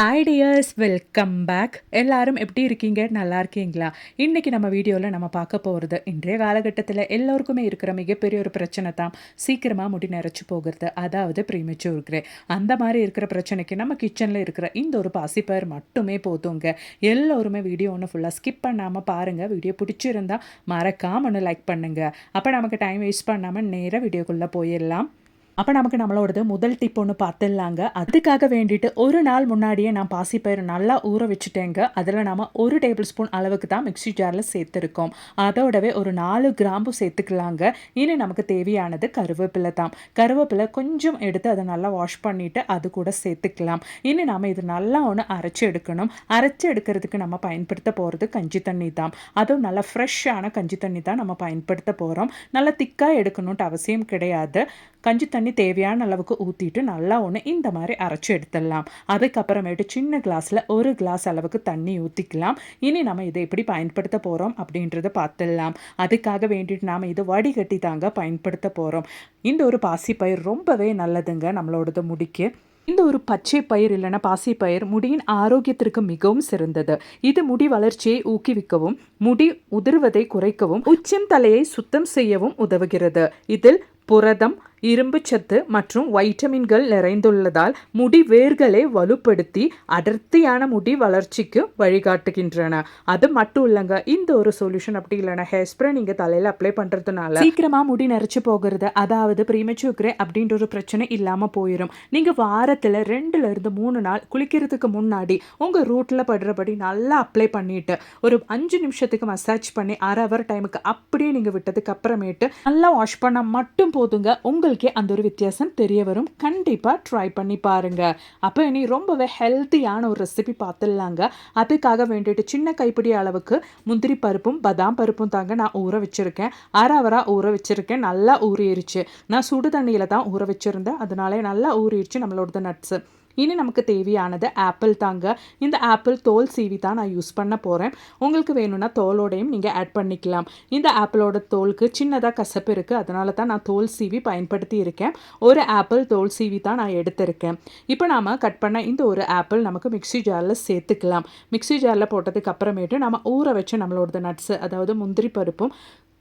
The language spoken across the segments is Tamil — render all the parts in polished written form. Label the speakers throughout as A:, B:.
A: Hi tears, welcome back. எல்லாரும் எப்படி இருக்கீங்க? நல்லா இருக்கீங்களா? இன்றைக்கி நம்ம வீடியோவில் நம்ம பார்க்க போகிறது இன்றைய காலகட்டத்தில் எல்லோருக்குமே இருக்கிற மிகப்பெரிய ஒரு பிரச்சனை தான் சீக்கிரமாக முடி நிறச்சி போகிறது, அதாவது ப்ரீமெச்சூர் கிரே. அந்த மாதிரி இருக்கிற பிரச்சனைக்கு நம்ம கிச்சனில் இருக்கிற இந்த ஒரு பாசிப்பயிர் மட்டுமே போதுங்க. எல்லோருமே வீடியோ ஒன்று ஃபுல்லாக ஸ்கிப் பண்ணாமல் பாருங்கள். வீடியோ பிடிச்சிருந்தா மறக்காம ஒன்று லைக் பண்ணுங்கள். அப்போ நமக்கு டைம் வேஸ்ட் பண்ணாமல் நேராக வீடியோக்குள்ளே போயிடலாம். அப்போ நமக்கு நம்மளோடது முதல் டிப் ஒன்று பார்த்துடலாங்க. அதுக்காக வேண்டிட்டு ஒரு நாள் முன்னாடியே நான் பாசிப்பயிறு நல்லா ஊற வச்சுட்டேங்க. அதில் நம்ம 1 டேபிள் ஸ்பூன் அளவுக்கு தான் மிக்ஸி ஜாரில் சேர்த்துருக்கோம். அதோடவே ஒரு 4 கிராம்பு சேர்த்துக்கலாங்க. இனி நமக்கு தேவையானது கருவேப்பிலை தான். கருவேப்பிலை கொஞ்சம் எடுத்து அதை நல்லா வாஷ் பண்ணிவிட்டு அது கூட சேர்த்துக்கலாம். இனி நம்ம இது நல்லா ஒன்று அரைச்சி எடுக்கணும். அரைச்சி எடுக்கிறதுக்கு நம்ம பயன்படுத்த போகிறது கஞ்சி தண்ணி தான். அதுவும் நல்லா ஃப்ரெஷ்ஷான கஞ்சி தண்ணி தான் நம்ம பயன்படுத்த போகிறோம். நல்லா திக்காக எடுக்கணுன்ட்டு அவசியம் கிடையாது. கஞ்சி தண்ணி தேவையான அளவுக்கு ஊற்றிட்டு நல்லா ஒன்று இந்த மாதிரி அரைச்சி எடுத்துடலாம். அதுக்கப்புறமேட்டு சின்ன கிளாஸில் 1 கிளாஸ் அளவுக்கு தண்ணி ஊற்றிக்கலாம். இனி நம்ம இதை எப்படி பயன்படுத்த போகிறோம் அப்படின்றத பார்த்துடலாம். அதுக்காக வேண்டிட்டு நாம் இதை வடிகட்டி தாங்க பயன்படுத்த போகிறோம். இந்த ஒரு பாசிப்பயிர் ரொம்பவே நல்லதுங்க நம்மளோடது முடிக்கு. இந்த ஒரு பச்சை பயிர் இல்லைன்னா பாசிப்பயிர் முடியின் ஆரோக்கியத்திற்கு மிகவும் சிறந்தது. இது முடி வளர்ச்சியை ஊக்குவிக்கவும் முடி உதிர்வதை குறைக்கவும் உச்சம் தலையை சுத்தம் செய்யவும் உதவுகிறது. இதில் புரதம், இரும்பு சத்து மற்றும் வைட்டமின்கள் நிறைந்துள்ளதால் முடி வேர்களை வலுப்படுத்தி அடர்த்தியான முடி வளர்ச்சிக்கு வழிகாட்டுகின்றன. அது மட்டும் இல்லைங்க, இந்த ஒரு சொல்யூஷன் அப்படி இல்லைன்னா ஹேர் ஸ்ப்ரே நீங்கள் தலையில் அப்ளை பண்ணுறதுனால சீக்கிரமாக முடி நரைச்சி போகிறது, அதாவது ப்ரீமெச்சூர் கிரே அப்படின்ற ஒரு பிரச்சனை இல்லாமல் போயிடும். நீங்கள் வாரத்தில் 2-3 நாள் குளிக்கிறதுக்கு முன்னாடி உங்கள் ரூட்டில் படுறபடி நல்லா அப்ளை பண்ணிவிட்டு ஒரு 5 நிமிஷத்துக்கு மசாஜ் பண்ணி 1/2 ஹவர் டைமுக்கு அப்படியே நீங்கள் விட்டதுக்கு அப்புறமேட்டு நல்லா வாஷ் பண்ணால் மட்டும் போதுங்க. உங்களுக்கே அந்த ஒரு வித்தியாசம் தெரிய வரும். கண்டிப்பாக ட்ரை பண்ணி பாருங்கள். அப்போ இனி ரொம்பவே ஹெல்த்தியான ஒரு ரெசிபி பார்த்துடலாங்க. அதுக்காக வேண்டிட்டு சின்ன கைப்பிடி அளவுக்கு முந்திரி பருப்பும் பாதாம் பருப்பும் தாங்க நான் ஊற வச்சுருக்கேன். 1/2 ஹவராக ஊற வச்சுருக்கேன். நல்லா ஊறிடுச்சு. நான் சுடு தண்ணியில் தான் ஊற வச்சுருந்தேன், அதனால நல்லா ஊறிடுச்சு நம்மளோட நட்ஸு. இனி நமக்கு தேவையானது ஆப்பிள் தாங்க. இந்த ஆப்பிள் தோல் சீவி தான் நான் யூஸ் பண்ண போகிறேன். உங்களுக்கு வேணும்னா தோலோடையும் நீங்கள் ஆட் பண்ணிக்கலாம். இந்த ஆப்பிளோட தோலுக்கு சின்னதாக கசப்பு இருக்குது, அதனால தான் நான் தோல் சீவி பயன்படுத்தி இருக்கேன். ஒரு ஆப்பிள் தோல் சீவி தான் நான் எடுத்திருக்கேன். இப்போ நாம் கட் பண்ண இந்த ஒரு ஆப்பிள் நமக்கு மிக்ஸி ஜாரில் சேர்த்துக்கலாம். மிக்ஸி ஜாரில் போட்டதுக்கு அப்புறமேட்டு நம்ம ஊற வச்ச நம்மளோட நட்ஸு, அதாவது முந்திரி பருப்பும்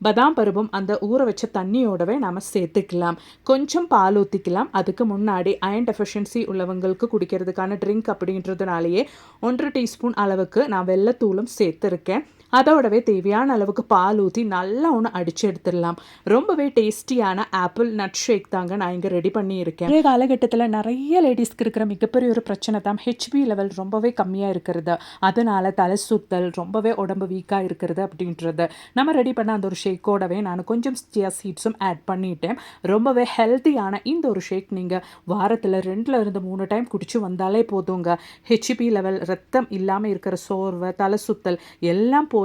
A: பாதாம் பருப்பும் அந்த ஊற வச்ச தண்ணியோடவே நம்ம சேர்த்துக்கலாம். கொஞ்சம் பால் ஊற்றிக்கலாம். அதுக்கு முன்னாடி அயன் டெஃபிஷியன்சி உள்ளவங்களுக்கு குடிக்கிறதுக்கான ட்ரிங்க் அப்படின்றதுனாலேயே 1 டீஸ்பூன் அளவுக்கு நான் வெள்ளைத்தூளும் சேர்த்துருக்கேன். அதோடவே தேவையான அளவுக்கு பால் ஊற்றி நல்லா ஒன்று அடித்து எடுத்துடலாம். ரொம்பவே டேஸ்டியான ஆப்பிள் நட் ஷேக் தாங்க நான் இங்கே ரெடி பண்ணியிருக்கேன். இந்த காலகட்டத்தில் நிறைய லேடிஸ்க்கு இருக்கிற மிகப்பெரிய ஒரு பிரச்சனை தான் ஹெச்பி லெவல் ரொம்பவே கம்மியாக இருக்கிறது. அதனால தலை சுத்தல், ரொம்பவே உடம்பு வீக்காக இருக்கிறது அப்படின்றது. நம்ம ரெடி பண்ண அந்த ஒரு ஷேக்கோடவே நான் கொஞ்சம் சியா சீட்ஸும் ஆட் பண்ணிட்டேன். ரொம்பவே ஹெல்த்தியான இந்த ஒரு ஷேக் நீங்கள் வாரத்தில் 2-3 டைம் குடிச்சு வந்தாலே போதுங்க. ஹெச்பி லெவல், ரத்தம் இல்லாமல் இருக்கிற சோர்வை, தலை சுத்தல் எல்லாம் போய்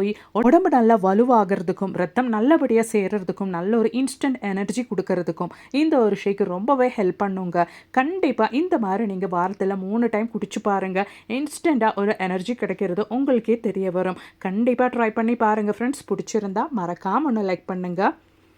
A: உடம்பு நல்லா வலுவாகிறதுக்கும் ரத்தம் நல்லபடியாக சேர்றதுக்கும் நல்ல ஒரு இன்ஸ்டன்ட் எனர்ஜி கொடுக்கறதுக்கும் இந்த ஒரு ஷேக் ரொம்பவே ஹெல்ப் பண்ணுங்க. கண்டிப்பாக இந்த மாதிரி நீங்கள் வாரத்தில் 3 டைம் குடிச்சு பாருங்கள். இன்ஸ்டண்ட்டாக ஒரு எனர்ஜி கிடைக்கிறது உங்களுக்கே தெரிய வரும். கண்டிப்பாக ட்ரை பண்ணி பாருங்கள் ஃப்ரெண்ட்ஸ். பிடிச்சிருந்தா மறக்காம ஒன்று லைக் பண்ணுங்கள்.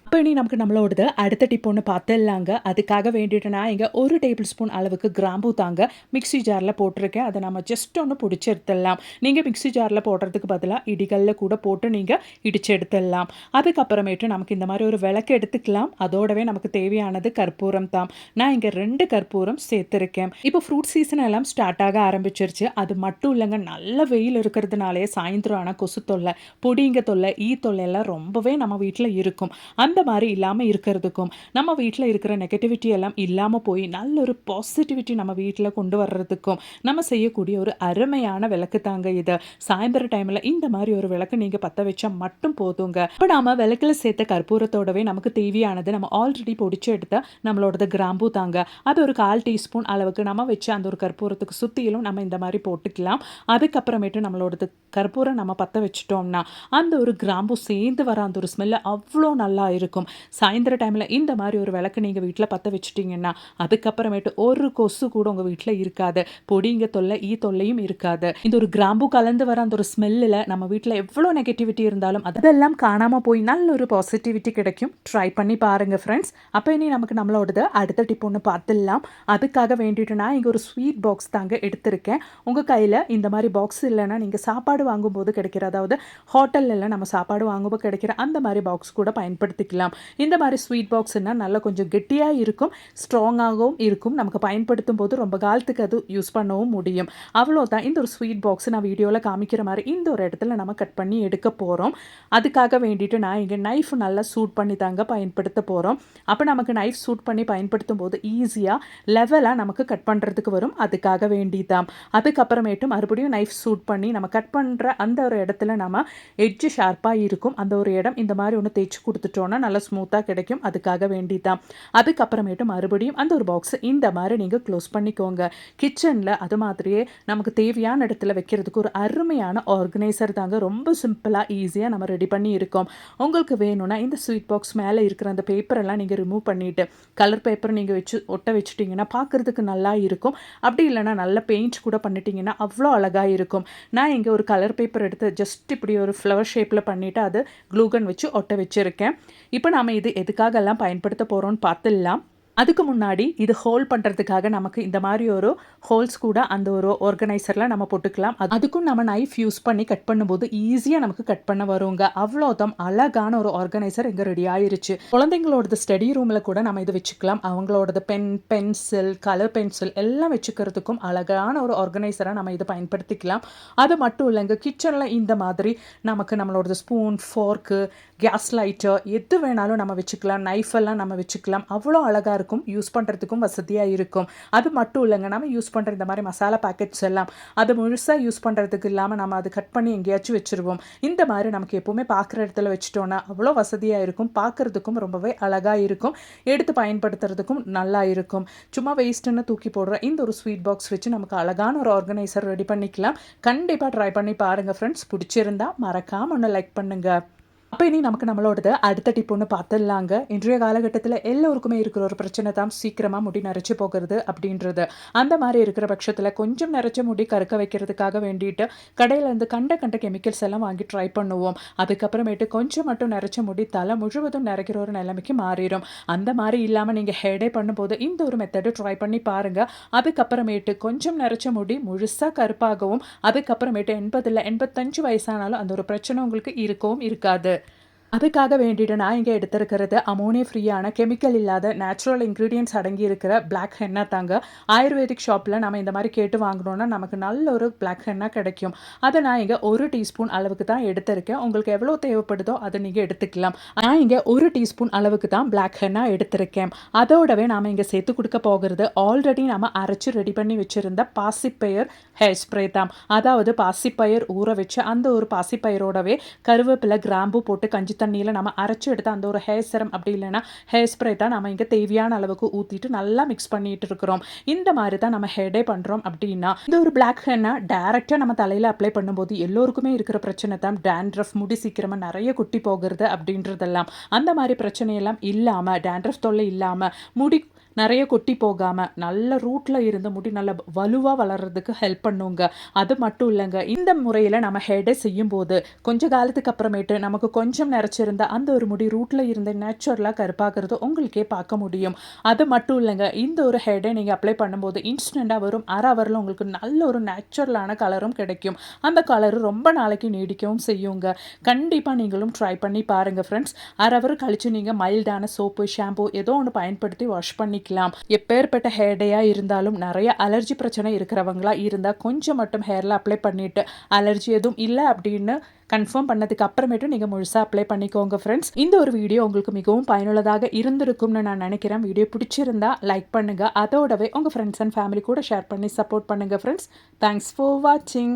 A: அப்போ இனி நமக்கு நம்மளோடது அடுத்த டிப் ஒன்று பார்த்துடலாங்க. அதுக்காக வேண்டிட்டு நான் இங்கே 1 டேபிள் ஸ்பூன் அளவுக்கு கிராம்பு தாங்க மிக்ஸி ஜாரில் போட்டிருக்கேன். அதை நம்ம ஜஸ்ட் ஒன்று பிடிச்சி எடுத்துடலாம். நீங்கள் மிக்ஸி ஜாரில் போடுறதுக்கு பதிலாக இடிகளில் கூட போட்டு நீங்கள் இடித்து எடுத்துடலாம். அதுக்கப்புறமேட்டு நமக்கு இந்த மாதிரி ஒரு விளக்கு எடுத்துக்கலாம். அதோடவே நமக்கு தேவையானது கற்பூரம் தான். நான் இங்கே 2 கற்பூரம் சேர்த்துருக்கேன். இப்போ ஃப்ரூட் சீசன் எல்லாம் ஸ்டார்ட் ஆக ஆரம்பிச்சிருச்சு. அது மட்டும் இல்லைங்க, நல்ல வெயில் இருக்கிறதுனாலே சாயந்தரம் ஆனால் கொசு தொல்லை, பொடிங்க தொல்லை, தொல்லை எல்லாம் ரொம்பவே நம்ம வீட்டில் இருக்கும். அந்த மாதிரி இல்லாமல் இருக்கிறதுக்கும் நம்ம வீட்டில் இருக்கிற நெகட்டிவிட்டி எல்லாம் இல்லாமல் போய் நல்ல ஒரு பாசிட்டிவிட்டி நம்ம வீட்டில் கொண்டு வர்றதுக்கும் நம்ம செய்யக்கூடிய ஒரு அருமையான விளக்கு தாங்க இது. சாயந்தர டைமில் இந்த மாதிரி ஒரு விளக்கு நீங்கள் பற்ற வச்சா மட்டும் போதுங்க. இப்போ நாம் விளக்கில் சேர்த்த கற்பூரத்தோடவே நமக்கு தேவையானது நம்ம ஆல்ரெடி பொடிச்சு எடுத்த நம்மளோடது கிராம்பு தாங்க. அது ஒரு 1/4 டீஸ்பூன் அளவுக்கு நம்ம வச்சு அந்த ஒரு கற்பூரத்துக்கு சுற்றிலும் நம்ம இந்த மாதிரி போட்டுக்கலாம். அதுக்கப்புறமேட்டு நம்மளோடது கற்பூரம் நம்ம பற்ற வச்சிட்டோம்னா அந்த ஒரு கிராம்பு சேர்ந்து வர அந்த ஒரு ஸ்மெல்ல அவ்வளோ நல்லா இருக்கும். இருக்கும். சாயந்தர டைமில் இந்த மாதிரி ஒரு விளக்கு நீங்கள் வீட்டில் பற்ற வச்சுட்டிங்கன்னா அதுக்கப்புறமேட்டு ஒரு கொசு கூட உங்கள் வீட்டில் இருக்காது. பொடிங்க தொல்லை தொல்லையும் இருக்காது. இந்த ஒரு கிராம்பு கலந்து வர அந்த ஒரு ஸ்மெல்லில் நம்ம வீட்டில் எவ்வளோ நெகட்டிவிட்டி இருந்தாலும் அதெல்லாம் காணாமல் போய் நல்ல ஒரு பாசிட்டிவிட்டி கிடைக்கும். ட்ரை பண்ணி பாருங்கள் ஃப்ரெண்ட்ஸ். அப்போ இனி நமக்கு நம்மளோடது அடுத்த டிப் ஒன்று பார்த்துடலாம். அதுக்காக வேண்டிட்டு நான் இங்கே ஒரு ஸ்வீட் பாக்ஸ் தாங்க எடுத்திருக்கேன். உங்கள் கையில் இந்த மாதிரி பாக்ஸ் இல்லைன்னா நீங்கள் சாப்பாடு வாங்கும்போது கிடைக்கிற, அதாவது ஹோட்டலில் நம்ம சாப்பாடு வாங்கும்போது கிடைக்கிற அந்த மாதிரி பாக்ஸ் கூட பயன்படுத்திக்கலாம். இந்த மாதிரி ஸ்வீட் பாக்ஸ்னால் நல்லா கொஞ்சம் கெட்டியாக இருக்கும், ஸ்ட்ராங்காகவும் இருக்கும். நமக்கு பயன்படுத்தும் போது ரொம்ப காலத்துக்கு அது யூஸ் பண்ணவும் முடியும். அவ்வளோதான். இந்த ஒரு ஸ்வீட் பாக்ஸ் நான் வீடியோவில் காமிக்கிற மாதிரி இந்த ஒரு இடத்துல நம்ம கட் பண்ணி எடுக்க போகிறோம். அதுக்காக வேண்டிட்டு நான் இங்கே நைஃப் நல்லா சூட் பண்ணி தாங்க பயன்படுத்த போகிறோம். அப்போ நமக்கு நைஃப் சூட் பண்ணி பயன்படுத்தும் போது ஈஸியாக லெவலாக நமக்கு கட் பண்ணுறதுக்கு வரும். அதுக்காக வேண்டிதான். அதுக்கப்புறமேட்டு மறுபடியும் நைஃப் சூட் பண்ணி நம்ம கட் பண்ணுற அந்த ஒரு இடத்துல நம்ம எட்ஜு ஷார்ப்பாக இருக்கும். அந்த ஒரு இடம் இந்த மாதிரி ஒன்று தேய்ச்சி கொடுத்துட்டோன்னா நல்லா ஸ்மூத்தாக கிடைக்கும். அதுக்காக வேண்டிதான். அதுக்கப்புறமேட்டு மறுபடியும் அந்த ஒரு பாக்ஸ் இந்த மாதிரி நீங்கள் க்ளோஸ் பண்ணிக்கோங்க. கிச்சனில் அது மாதிரியே நமக்கு தேவையான இடத்துல வைக்கிறதுக்கு ஒரு அருமையான ஆர்கனைசர் தாங்க. ரொம்ப சிம்பிளாக ஈஸியாக நம்ம ரெடி பண்ணி இருக்கோம். உங்களுக்கு வேணும்னா இந்த ஸ்வீட் பாக்ஸ் மேலே இருக்கிற அந்த பேப்பரெல்லாம் நீங்கள் ரிமூவ் பண்ணிவிட்டு கலர் பேப்பர் நீங்கள் வச்சு ஒட்ட வச்சுட்டிங்கன்னா பார்க்குறதுக்கு நல்லா இருக்கும். அப்படி இல்லைனா நல்ல பெயிண்ட் கூட பண்ணிட்டீங்கன்னா அவ்வளோ அழகாக இருக்கும். நான் இங்கே ஒரு கலர் பேப்பர் எடுத்து ஜஸ்ட் இப்படி ஒரு ஃப்ளவர் ஷேப்பில் பண்ணிவிட்டு அது க்ளூகன் வச்சு ஒட்ட வச்சுருக்கேன். இப்போ நாம் இது எதுக்காகலாம் பயன்படுத்த போகிறோம்னு பார்த்துடலாம். அதுக்கு முன்னாடி இது ஹோல்ட் பண்ணுறதுக்காக நமக்கு இந்த மாதிரி ஒரு ஹோல்ஸ் கூட அந்த ஒரு ஆர்கனைசரில் நம்ம போட்டுக்கலாம். அதுக்கும் நம்ம நைஃப் யூஸ் பண்ணி கட் பண்ணும்போது ஈஸியாக நமக்கு கட் பண்ண வருங்க. அவ்வளோதான். அழகான ஒரு ஆர்கனைசர் இங்கே ரெடி ஆயிருச்சு. குழந்தைங்களோடது ஸ்டடி ரூமில் கூட நம்ம இது வச்சுக்கலாம். அவங்களோடது பென்சில், கலர் பென்சில் எல்லாம் வச்சுக்கிறதுக்கும் அழகான ஒரு ஆர்கனைசராக நம்ம இதை பயன்படுத்திக்கலாம். அது மட்டும் இல்லைங்க, கிச்சனில் இந்த மாதிரி நமக்கு நம்மளோடது ஸ்பூன், ஃபோர்க்கு, கேஸ் லைட்டர் எது வேணாலும் நம்ம வச்சுக்கலாம். நைஃப் எல்லாம் நம்ம வச்சுக்கலாம். அவ்வளோ அழகாக இருக்கும். யூஸ் பண்ணுறதுக்கும் வசதியாக இருக்கும். அது மட்டும் இல்லைங்க, நம்ம யூஸ் பண்ணுற இந்த மாதிரி மசாலா பேக்கெட்ஸ் எல்லாம் அது முழுசாக யூஸ் பண்ணுறதுக்கு இல்லாமல் நம்ம அது கட் பண்ணி எங்கேயாச்சும் வச்சுருவோம். இந்த மாதிரி நமக்கு எப்போவுமே பார்க்குற இடத்துல வச்சுட்டோன்னா அவ்வளோ வசதியாக இருக்கும். பார்க்குறதுக்கும் ரொம்பவே அழகாக இருக்கும். எடுத்து பயன்படுத்துறதுக்கும் நல்லா இருக்கும். சும்மா வேஸ்ட்டுன்னு தூக்கி போடுற இந்த ஒரு ஸ்வீட் பாக்ஸ் வச்சு நமக்கு அழகான ஒரு ஆர்கனைசர் ரெடி பண்ணிக்கலாம். கண்டிப்பாக ட்ரை பண்ணி பாருங்கள் ஃப்ரெண்ட்ஸ். பிடிச்சிருந்தா மறக்காமல் ஒன்று லைக் பண்ணுங்கள். அப்போ இனி நமக்கு நம்மளோடது அடுத்த டிப் ஒன்று பார்த்துடலாங்க. இன்றைய காலகட்டத்தில் எல்லோருக்குமே இருக்கிற ஒரு பிரச்சனை தான் சீக்கிரமாக முடி நரைச்சி போகிறது அப்படின்றது. அந்த மாதிரி இருக்கிற பட்சத்தில் கொஞ்சம் நரைச்ச முடி கருக்க வைக்கிறதுக்காக வேண்டிட்டு கடையிலேருந்து கண்ட கெமிக்கல்ஸ் எல்லாம் வாங்கி ட்ரை பண்ணுவோம். அதுக்கப்புறமேட்டு கொஞ்சம் மட்டும் நரைச்ச முடி தலை முழுவதும் நிறைக்கிற ஒரு நிலைமைக்கு மாறிடும். அந்த மாதிரி இல்லாமல் நீங்கள் ஹேடே பண்ணும்போது இந்த ஒரு மெத்தடு ட்ரை பண்ணி பாருங்கள். அதுக்கப்புறமேட்டு கொஞ்சம் நரைச்ச முடி முழுசாக கருப்பாகவும் அதுக்கப்புறமேட்டு 80-85 வயசானாலும் அந்த ஒரு பிரச்சனை உங்களுக்கு இருக்கவும் இருக்காது. அதுக்காக வேண்டிட்டு நான் இங்கே எடுத்திருக்கிறது அமோனியா ஃப்ரீயான கெமிக்கல் இல்லாத நேச்சுரல் இன்க்ரீடியன்ட்ஸ் அடங்கி இருக்கிற பிளாக் ஹென்னா தாங்க. ஆயுர்வேதிக் ஷாப்பில் நம்ம இந்த மாதிரி கேட்டு வாங்கினோன்னா நமக்கு நல்ல ஒரு பிளாக் ஹென்னா கிடைக்கும். அதை நான் இங்கே 1 டீஸ்பூன் அளவுக்கு தான் எடுத்திருக்கேன். உங்களுக்கு எவ்வளோ தேவைப்படுதோ அதை நீங்கள் எடுத்துக்கலாம். நான் இங்கே 1 டீஸ்பூன் அளவுக்கு தான் பிளாக் ஹென்னா எடுத்திருக்கேன். அதோடவே நாம் இங்கே சேர்த்து கொடுக்க போகிறது ஆல்ரெடி நம்ம அரைச்சி ரெடி பண்ணி வச்சுருந்த பாசிப்பயிர் ஹேர் ஸ்ப்ரே தான். அதாவது பாசிப்பயிர் ஊற வச்சு அந்த ஒரு பாசிப்பயிரோடவே கருவேப்பிலை, கிராம்பு போட்டு கஞ்சி தண்ணியில் நம்ம அரைச்சி எடுத்து அந்த ஒரு ஹேர் சரம் அப்படி இல்லைன்னா ஹேர் ஸ்ப்ரே தான் நம்ம இங்கே தேவையான அளவுக்கு ஊற்றிட்டு நல்லா மிக்ஸ் பண்ணிட்டு இருக்கிறோம். இந்த மாதிரி தான் நம்ம ஹேடே பண்ணுறோம். அப்படின்னா இந்த ஒரு பிளாக் ஹென்னா டேரெக்டாக நம்ம தலையில் அப்ளை பண்ணும்போது எல்லோருக்குமே இருக்கிற பிரச்சனை தான் டேண்ட்ரஃப், முடி சீக்கிரமாக நிறைய குட்டி போகிறது அப்படின்றதெல்லாம். அந்த மாதிரி பிரச்சனையெல்லாம் இல்லாமல், டேண்ட்ரஃப் தொல்லை இல்லாமல், முடி நிறைய கொட்டி போகாமல் நல்ல ரூட்டில் இருந்து முடி நல்ல வலுவாக வளர்கிறதுக்கு ஹெல்ப் பண்ணுங்க. அது மட்டும் இல்லைங்க, இந்த முறையில் நம்ம ஹேடே செய்யும்போது கொஞ்ச காலத்துக்கு அப்புறமேட்டு நமக்கு கொஞ்சம் நிறச்சிருந்த அந்த ஒரு முடி ரூட்டில் இருந்து நேச்சுரலாக கருப்பாகிறது உங்களுக்கே பார்க்க முடியும். அது மட்டும் இல்லைங்க, இந்த ஒரு ஹேடே நீங்கள் அப்ளை பண்ணும்போது இன்ஸ்டண்ட்டாக வரும். 1/2 ஹவரில் உங்களுக்கு நல்ல ஒரு நேச்சுரலான கலரும் கிடைக்கும். அந்த கலரு ரொம்ப நாளைக்கு நீடிக்கவும் செய்யுங்க. கண்டிப்பாக நீங்களும் ட்ரை பண்ணி பாருங்கள் ஃப்ரெண்ட்ஸ். 1/2 ஹவர் கழித்து நீங்கள் மைல்டான சோப்பு, ஷாம்பு ஏதோ ஒன்று பயன்படுத்தி வாஷ் பண்ணி எப்பேற்பட்ட ஹேர் டேயா இருந்தாலும் நிறைய அலர்ஜி பிரச்சனை இருக்கிறவங்களா இருந்தால் கொஞ்சம் மட்டும் ஹேரில் அப்ளை பண்ணிட்டு அலர்ஜி எதுவும் இல்லை அப்படின்னு கன்ஃபார்ம் பண்ணதுக்கு அப்புறமேட்டு நீங்கள் முழுசாக அப்ளை பண்ணிக்கோங்க ஃப்ரெண்ட்ஸ். இந்த ஒரு வீடியோ உங்களுக்கு மிகவும் பயனுள்ளதாக இருந்திருக்கும்னு நான் நினைக்கிறேன். வீடியோ பிடிச்சிருந்தா லைக் பண்ணுங்கள். அதோடவே உங்கள் ஃப்ரெண்ட்ஸ் அண்ட் ஃபேமிலி கூட ஷேர் பண்ணி சப்போர்ட் பண்ணுங்கள் ஃப்ரெண்ட்ஸ். தேங்க்ஸ் ஃபார் வாட்சிங்.